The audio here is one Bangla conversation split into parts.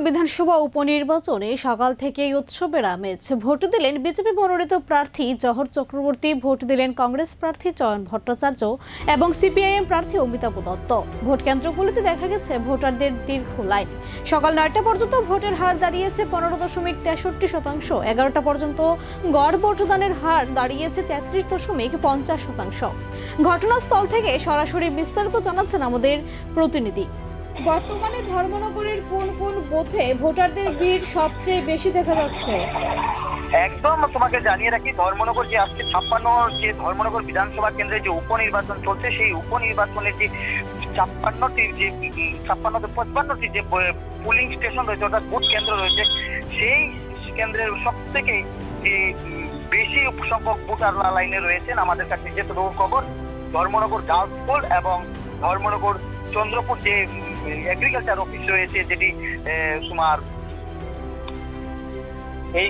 বিধানসভা উপনির্বাচনে সকাল থেকেই উৎসবের আমেজ। ভোট দিলেন বিজেপি মনোনীত প্রার্থী জহর চক্রবর্তী, ভোট দিলেন কংগ্রেস প্রার্থী চয়ন ভট্টাচার্য এবং সিপিআইএম প্রার্থী অমিতাভ দত্ত। ভোট কেন্দ্রগুলিতে দেখা গেছে ভোটারদের দীর্ঘ লাইন। সকাল 9টা পর্যন্ত ভোটের হার দাঁড়িয়েছে 15.63%। 11টা পর্যন্ত গড় ভোটদানের হার দাঁড়িয়েছে 33.50%। ঘটনাস্থল থেকে সরাসরি বিস্তারিত জানাচ্ছেন আমাদের প্রতিনিধি। বর্তমানে ধর্মনগরের কোন কোন বুথে ভোটারদের ভিড় সবচেয়ে বেশি দেখা যাচ্ছে? একদম তোমাকে জানিয়ে রাখি, ধর্মনগর যে আজকে 56 যে ধর্মনগর বিধানসভা কেন্দ্রে যে উপনির্বাচন চলছে, সেই উপনির্বাচনে যে 55টি যে পুলিং স্টেশন রয়েছে, অর্থাৎ ভোট কেন্দ্র রয়েছে, সেই কেন্দ্রের সব থেকে যে বেশি সংখ্যক ভোটার লাইনে রয়েছেন। আমাদের কাছে যেটুকু খবর, ধর্মনগর গার্লস স্কুল এবং ধর্মনগর চন্দ্রপুর যে এগ্রিকালচার অফিস রয়েছে, যেটি তোমার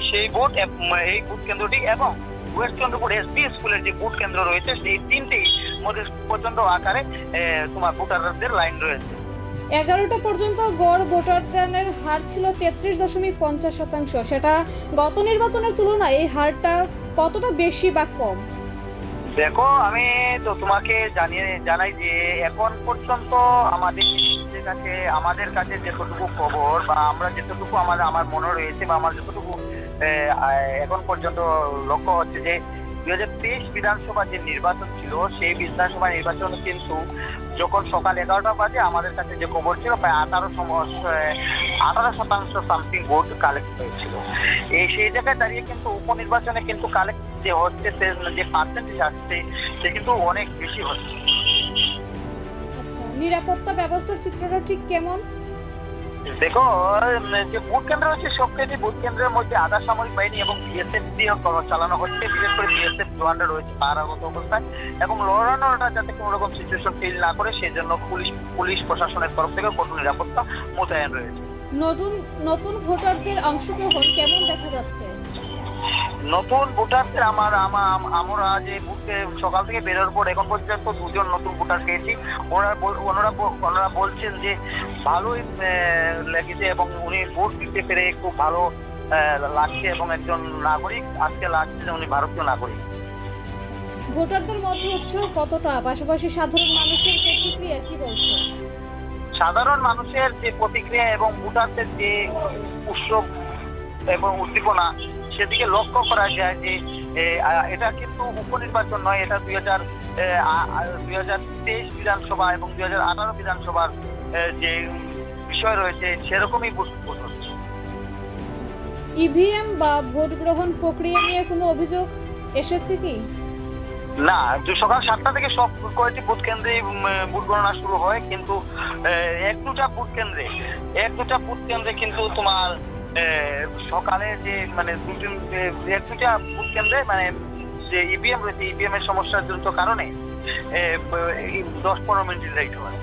সেই ভোট কেন্দ্রটি এবং ওয়েস্ট চন্দ্রপুর এসপি স্কুলের যে ভোট কেন্দ্র রয়েছে, সেই তিনটি মধ্যে পর্যন্ত আকারে তোমার ভোটারদের লাইন রয়েছে। 11টা পর্যন্ত গড় ভোটদানের হার ছিল 33.50%। সেটা গত নির্বাচনের তুলনায় এই হারটা কতটা বেশি বা কম? দেখো, আমি তো তোমাকে জানাই যে এখন পর্যন্ত আমাদের কাছে যেটুকু খবর বা আমরা যেটুকু আমার মনে রয়েছে বা আমার যতটুকু এখন পর্যন্ত লক্ষ্য হচ্ছে যে 2023 বিধানসভা যে নির্বাচন ছিল, সেই বিধানসভা নির্বাচন কিন্তু যখন সকাল 11টা বাজে আমাদের কাছে যে খবর ছিল, প্রায় 18% সামথিং ভোট কালেক্ট হয়েছিল। সেই জায়গায় দাঁড়িয়ে কিন্তু উপনির্বাচনে কিন্তু কালেক্ট যে হচ্ছে, যে পার্সেন্টেজ আসছে, সে কিন্তু অনেক বেশি হচ্ছে। আচ্ছা, নিরাপত্তা ব্যবস্থার চিত্রটা ঠিক কেমন? দেখো, যে ভোট কেন্দ্র হচ্ছে, সবকটি ভোট কেন্দ্রের মধ্যে আধা সামরিক বাহিনী এবং বিএসএফ দিয়ে চালানো হচ্ছে। বিশেষ করে বিএসএফ জওয়ানরা রয়েছে পাহারাগত অবস্থায়, এবং লড়ানোটা যাতে কোনো রকম সিচুয়েশন ফিল না করে, সেই জন্য পুলিশ প্রশাসনের তরফ থেকে কঠোর নিরাপত্তা মোতায়েন রয়েছে। নতুন ভোটারদের অংশগ্রহণ কেমন দেখা যাচ্ছে? নতুন ভোটারদের আমরা যে সকাল থেকে বেরোর পর এখন পর্যন্ত 2জন নতুন ভোটার পেয়েছি। ওনারা বলছেন যে ভালোই লেগেছে এবং উনি ভোট দিতে পেরে খুব ভালো লাগছে, এবং একজন নাগরিক আজকে লাগছে যে উনি ভারতীয় নাগরিক। ভোটারদের মধ্যে উৎসাহ কতটা? পাশাপাশি সাধারণ মানুষের প্রতিক্রিয়া কি বলছে? সাধারণ মানুষের যে প্রতিক্রিয়া এবং ভোটারদের যে উৎসব এবং উদ্দীপনা, সেদিকে লক্ষ্য করা যায় যে এটা কিন্তু উপনির্বাচন নয়, এটা 2023 বিধানসভা এবং 2018 বিধানসভার যে বিষয় রয়েছে, সেরকমই বোধ হচ্ছে। ইভিএম বা ভোট গ্রহণ প্রক্রিয়া নিয়ে কোনো অভিযোগ এসেছে কি? না, সকাল 7টা থেকে সব কয়েকটি ভোট কেন্দ্রে ভোট গণনা শুরু হয়, কিন্তু এক দুটা ভোট কেন্দ্রে কিন্তু তোমার সকালে যে এক দুটা ভোট কেন্দ্রে যে ইভিএম রয়েছে, ইভিএম এর সমস্যাজনিত কারণে 10-15 মিনিট লেট হয়।